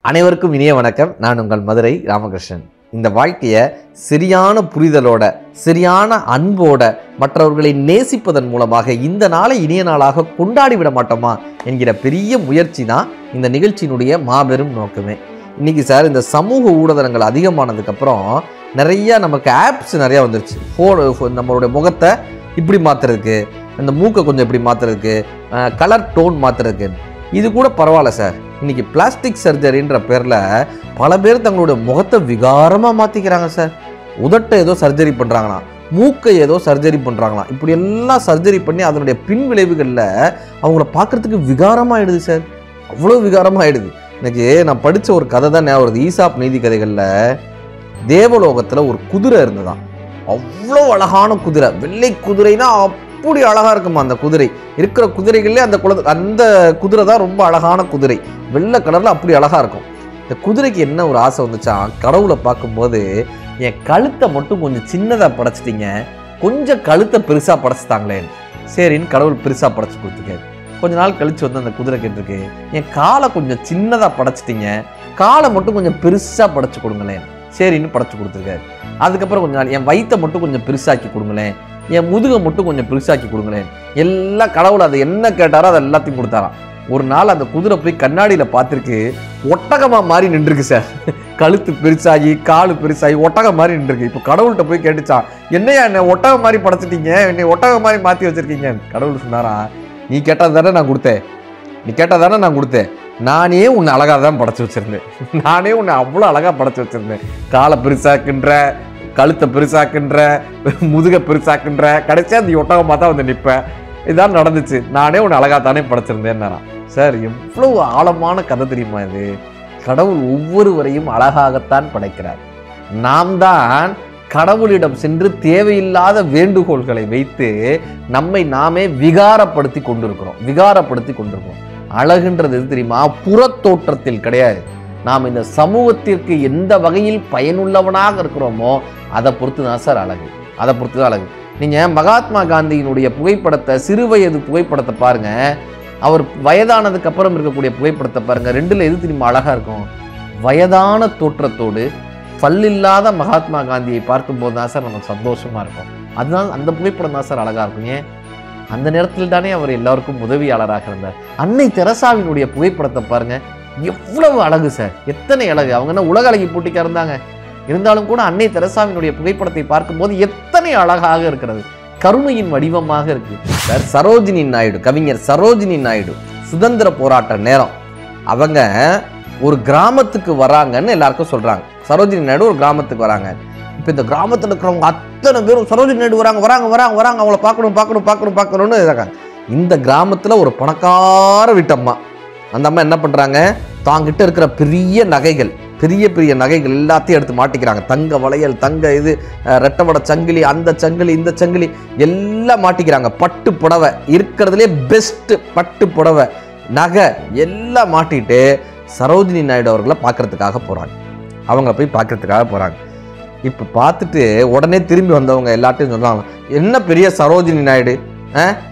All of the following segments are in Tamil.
அனைவருக்கும் இனிய வணக்கம். நான் உங்கள் மதுரை ராமகிருஷ்ணன். இந்த வாழ்க்கையை சரியான புரிதலோட, சரியான அன்போட, மற்றவர்களை நேசிப்பதன் மூலமாக இந்த நாளை இனிய நாளாக கொண்டாடி விட மாட்டோமா என்கிற பெரிய முயற்சி தான் இந்த நிகழ்ச்சியினுடைய மாபெரும் நோக்கமே. இன்னைக்கு சார், இந்த சமூக ஊடகங்கள் அதிகமானதுக்கப்புறம் நிறைய நமக்கு ஆப்ஸ் நிறையா வந்துருச்சு. நம்மளுடைய முகத்தை இப்படி மாற்றுறதுக்கு, இந்த மூக்கை கொஞ்சம் இப்படி மாற்றுறதுக்கு, கலர் டோன் மாற்றுறதுக்கு. இது கூட பரவாயில்ல சார். இன்னைக்கு பிளாஸ்டிக் சர்ஜரின்ற பேரில் பல பேர் தங்களுடைய முகத்தை விகாரமாக மாற்றிக்கிறாங்க சார். உதட்டை ஏதோ சர்ஜரி பண்ணுறாங்களாம், மூக்கை ஏதோ சர்ஜரி பண்ணுறாங்களாம். இப்படி எல்லாம் சர்ஜரி பண்ணி அதனுடைய பின் விளைவுகளில் அவங்கள பார்க்குறதுக்கு விகாரமாகிடுது சார். அவ்வளோ விகாரமாகிடுது. இன்னைக்கு நான் படித்த ஒரு கதை தான் ஞாபகம் வருது. ஈசாப் நீதி கதைகளில் தேவலோகத்தில் ஒரு குதிரை இருந்ததான். அவ்வளோ அழகான குதிரை, வெள்ளை குதிரைனா அப்படி அழகாக இருக்குமா அந்த குதிரை. இருக்கிற குதிரைகளே அந்த குதிரை தான் ரொம்ப அழகான குதிரை. வெள்ளை கலரில் அப்படி அழகாக இருக்கும். இந்த குதிரைக்கு என்ன ஒரு ஆசை வந்துச்சா, கடவுளை பார்க்கும்போது என் கழுத்தை மட்டும் கொஞ்சம் சின்னதாக படைச்சிட்டிங்க, கொஞ்சம் கழுத்தை பெருசாக படைச்சிட்டாங்களேன்னு. சரின்னு கடவுள் பெருசாக படைச்சி கொடுத்துருக்காரு. கொஞ்ச நாள் கழிச்சு வந்து அந்த குதிரை கேட்டிருக்கு, என் காலை கொஞ்சம் சின்னதாக படைச்சிட்டிங்க, காலை மட்டும் கொஞ்சம் பெருசாக படைச்சி கொடுங்களேன். சரின்னு படைச்சி கொடுத்துருக்காரு. அதுக்கப்புறம் கொஞ்ச நாள் என் வயிற்றை மட்டும் கொஞ்சம் பெருசாக்கி கொடுங்களேன், என் முதுகை மட்டும் கொஞ்சம் பெருசாக்கி கொடுங்களேன். எல்லாம் கடவுள் அதை என்ன கேட்டாரோ அதை எல்லாத்தையும் கொடுத்தாராம். ஒரு நாள் அந்த குதிரை போய் கண்ணாடியில் பார்த்துருக்கு, ஒட்டகமாக மாறி நின்றுருக்கு சார். கழுத்து பெருசாகி, காலு பெருசாகி ஒட்டகம் மாதிரி நின்றுருக்கு. இப்போ கடவுள்கிட்ட போய் கேட்டுச்சான், என்னையா என்னை ஒட்டகம் மாதிரி படைச்சிட்டீங்க, என்னை ஒட்டகம் மாதிரி மாற்றி வச்சிருக்கீங்க. கடவுள் சொன்னாரா, நீ கேட்டது தானே நான் கொடுத்தேன், நீ கேட்டது தானே நான் கொடுத்தேன். நானே உன்னை அழகாக தான் படைச்சி வச்சிருந்தேன், நானே உன்னை அவ்வளோ அழகாக படைச்சி வச்சிருந்தேன். காலை பெருசாக்குன்ற, கழுத்தை பெருசாக்குன்ற, முதுகை பெருசாக்குன்ற, கடைசியாக அந்த ஒட்டகமாக தான் வந்து நிற்பேன். இதான் நடந்துச்சு. நானே உன்னை அழகாக தானே படைச்சிருந்தேன். சார், எவ்வளவு ஆழமான கதை தெரியுமா இது. கடவுள் ஒவ்வொருவரையும் அழகாகத்தான் படைக்கிறார். நாம் தான் கடவுளிடம் சென்று தேவையில்லாத வேண்டுகோள்களை வைத்து நம்மை நாமே விகாரப்படுத்தி கொண்டிருக்கிறோம். அழகுன்றது எது தெரியுமா, புறத்தோற்றத்தில் கிடையாது. நாம் இந்த சமூகத்திற்கு எந்த வகையில் பயனுள்ளவனாக இருக்கிறோமோ அதை பொறுத்து தான் சார் அழகு. அதை பொறுத்து தான் அழகு. நீங்கள் மகாத்மா காந்தியினுடைய புகைப்படத்தை, சிறுவயது புகைப்படத்தை பாருங்க, அவர் வயதானதுக்கு அப்புறம் இருக்கக்கூடிய புகைப்படத்தை பாருங்க. ரெண்டுல எது தெரியுமா அழகா இருக்கும்? வயதான தோற்றத்தோடு பல்லில்லாத மகாத்மா காந்தியை பார்க்கும்போது தான் சார் நமக்கு சந்தோஷமா இருக்கும். அதுதான் அந்த புகைப்படம் தான் சார் அழகா இருக்கும். ஏன், அந்த நேரத்தில் தானே அவர் எல்லாருக்கும் உதவியாளராக இருந்தார். அன்னை தெரசாவினுடைய புகைப்படத்தை பாருங்க, எவ்வளவு அழகு சார், எத்தனை அழகு. அவங்க என்ன உலக அழகி போட்டிக்கா இருந்தாங்க, இருந்தாலும் கூட அன்னை தெரசாவினுடைய புகைப்படத்தை பார்க்கும்போது எத்தனை அழகாக இருக்கிறது, கருணையின் வடிவமாக இருக்கு சார். சரோஜினி நாயுடு, கவிஞர் சரோஜினி நாயுடு, சுதந்திர போராட்ட நேரம் அவங்க ஒரு கிராமத்துக்கு வராங்கன்னு எல்லாருக்கும் சொல்றாங்க. சரோஜினி நாயுடு ஒரு கிராமத்துக்கு வராங்க. இப்போ இந்த கிராமத்தில் இருக்கிறவங்க அத்தனை பேரும் சரோஜினி நாயுடு வராங்க, அவங்கள பார்க்கணும்னு இருக்காங்க. இந்த கிராமத்தில் ஒரு பணக்கார வீட்டம்மா, அந்த அம்மா என்ன பண்ணுறாங்க, தாங்கிட்ட இருக்கிற பெரிய நகைகள் எல்லாத்தையும் எடுத்து மாட்டிக்கிறாங்க. தங்க வளையல், தங்க இது, ரெட்டவடை சங்கிலி, அந்த சங்கிலி, இந்த சங்கிலி எல்லாம் மாட்டிக்கிறாங்க. பட்டு புடவை, இருக்கிறதுலே பெஸ்ட் பட்டு புடவை, நகை எல்லாம் மாட்டிட்டு சரோஜினி நாயுடு அவர்களை பார்க்கறதுக்காக போகிறாங்க. இப்போ பார்த்துட்டு உடனே திரும்பி வந்தவங்க எல்லாத்தையும் சொன்னாங்க, என்ன பெரிய சரோஜினி நாயுடு,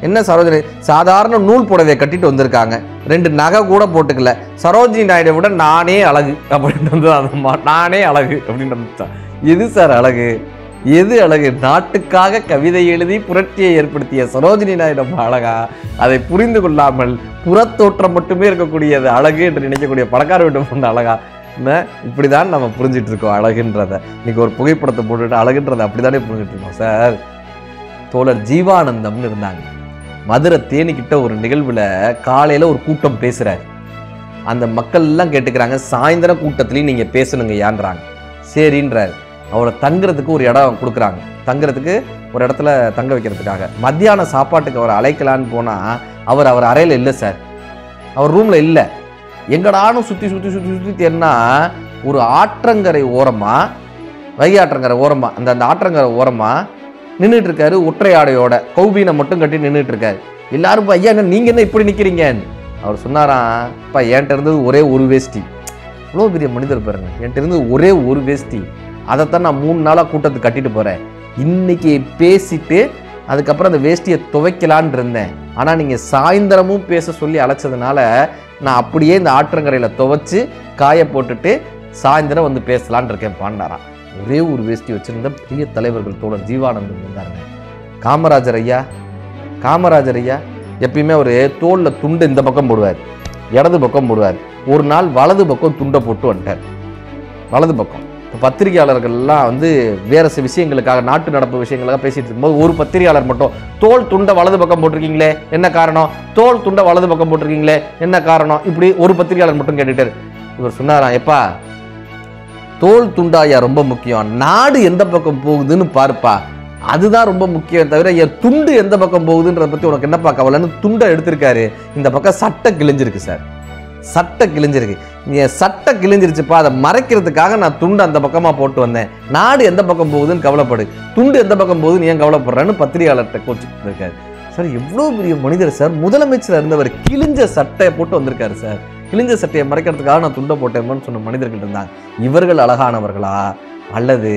என்ன சரோஜினி, சாதாரண நூல் புடவையை கட்டிட்டு வந்திருக்காங்க, 2 நகை கூட போட்டுக்கல, சரோஜினி நாயுடை விட நானே அழகு அப்படின்ட்டு நானே அழகு அப்படின்னு வந்துட்டான். எது சார் அழகு, எது அழகு? நாட்டுக்காக கவிதை எழுதி புரட்சியை ஏற்படுத்திய சரோஜினி நாயுடு அழகா? அதை புரிந்து கொள்ளாமல் புறத்தோற்றம் மட்டுமே இருக்கக்கூடியது அழகு என்று நினைக்கக்கூடிய பணக்கார வீட்டு பொண்ணு அழகா? இப்படிதான் நம்ம புரிஞ்சிட்டு இருக்கோம் அழகுன்றதை. இன்னைக்கு ஒரு புகைப்படத்தை போட்டுட்டு அழகுன்றதை அப்படித்தானே புரிஞ்சிட்டு இருக்கோம் சார். தோழர் ஜீவானந்தம்னு இருந்தாங்க. மதுரை தேனிக்கிட்ட ஒரு நிகழ்வில் காலையில் ஒரு கூட்டம் பேசுகிறார். அந்த மக்கள் எல்லாம் கேட்டுக்கிறாங்க, சாயந்தர கூட்டத்துலேயும் நீங்கள் பேசணுங்க ஏன்றாங்க. சரின்றார். அவரை தங்குறதுக்கு ஒரு இடம் கொடுக்குறாங்க, தங்குறதுக்கு ஒரு இடத்துல தங்க வைக்கிறதுக்காக. மத்தியான சாப்பாட்டுக்கு அவரை அழைக்கலான்னு போனால் அவர் அறையில் இல்லை சார், அவர் ரூமில் இல்லை. எங்கடானும் சுற்றி தேன்னா ஒரு ஆற்றங்கரை ஓரமாக, வைகை ஆற்றங்கரை ஓரமாக, அந்த ஆற்றங்கரை ஓரமாக நின்றுட்டு இருக்காரு. ஒற்றை ஆடையோட கௌபீனை மட்டும் கட்டி நின்றுட்டு இருக்காரு. எல்லாரும், ஐயா நீங்க என்ன இப்படி நிற்கிறீங்க? அவர் சொன்னாராம், இப்போ என்கிட்ட இருந்தது ஒரே ஒரு வேஷ்டி. இவ்வளோ பெரிய மனிதர் பாருங்க, என்கிட்ட இருந்தது ஒரே ஒரு வேஷ்டி, அதைத்தான் நான் 3 நாளாக கூட்டத்துக்கு கட்டிட்டு போகிறேன். இன்னைக்கு பேசிட்டு அதுக்கப்புறம் அந்த வேஷ்டியை துவைக்கலான் இருந்தேன். ஆனால் நீங்கள் சாயந்தரமும் பேச சொல்லி அழைச்சதுனால நான் அப்படியே இந்த ஆற்றங்கரையில் துவைச்சு காய போட்டுட்டு சாயந்தரம் வந்து பேசலான் இருக்கேன் பாண்டாராம். ஒரே ஒரு வேஷ்டி வச்சிருந்த பெரிய தலைவர்கள் தோழர் ஜீவானந்தம் இருந்தாருங்க. காமராஜர் ஐயா எப்பயுமே ஒரு தோளில் துண்டு இந்த பக்கம் போடுவார், இடது பக்கம் போடுவார். ஒரு நாள் வலது பக்கம் துண்டை போட்டு வந்துட்டார். வலது பக்கம் இப்போ பத்திரிகையாளர்கள்லாம் வந்து வேற சில விஷயங்களுக்காக, நாட்டு நடப்பு விஷயங்களுக்காக பேசிட்டு இருக்கும்போது ஒரு பத்திரிகையாளர் மட்டும் தோல் துண்டை வலது பக்கம் போட்டிருக்கீங்களே என்ன காரணம், தோல் துண்டை வலது பக்கம் போட்டிருக்கீங்களே என்ன காரணம், இப்படி ஒரு பத்திரிகையாளர் மட்டும் கேட்டுட்டார். இவர் சொன்னாராம், எப்பா தோல் துண்டாயா ரொம்ப முக்கியம், நாடு எந்த பக்கம் போகுதுன்னு பாருப்பா, அதுதான் ரொம்ப முக்கியம் தவிர என் துண்டு எந்த பக்கம் போகுதுன்றத பற்றி உனக்கு என்னப்பா கவலைன்னு துண்டை எடுத்திருக்காரு. இந்த பக்கம் சட்டை கிழிஞ்சிருக்கு சார், சட்டை கிழிஞ்சிருக்கு. என் சட்டை கிழிஞ்சிருச்சுப்பா, அதை மறைக்கிறதுக்காக நான் துண்டு அந்த பக்கமாக போட்டு வந்தேன். நாடு எந்த பக்கம் போகுதுன்னு கவலைப்படு, துண்டு எந்த பக்கம் போகுதுன்னு ஏன் கவலைப்படுறேன்னு பத்திரிகையாளர்கிட்ட கோச்சிட்டு இருக்காரு. சார் எவ்வளோ பெரிய மனிதர் சார், முதலமைச்சர் இருந்தவர் கிழிஞ்ச சட்டையை போட்டு வந்திருக்காரு சார். கிழிஞ்ச சட்டையை மறைக்கிறதுக்காக நான் துண்டை போட்டேன்னு சொன்ன மனிதர்கள் இருந்தாங்க. இவர்கள் அழகானவர்களா அல்லது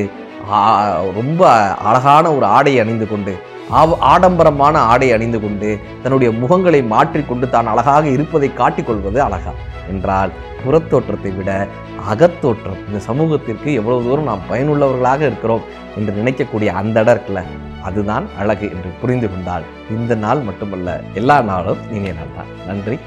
ரொம்ப அழகான ஒரு ஆடையை அணிந்து கொண்டு, ஆடம்பரமான ஆடை அணிந்து கொண்டு தன்னுடைய முகங்களை மாற்றிக்கொண்டு தான் அழகாக இருப்பதை காட்டிக்கொள்வது அழகா என்றால், புறத்தோற்றத்தை விட அகத்தோற்றம் இந்த சமூகத்திற்கு எவ்வளவு தூரம் நாம் பயனுள்ளவர்களாக இருக்கிறோம் என்று நினைக்கக்கூடிய அந்த இடம் இருக்குல்ல, அதுதான் அழகு என்று புரிந்து கொண்டால் இந்த நாள் மட்டுமல்ல எல்லா நாளும் இனிய நாள் தான். நன்றி.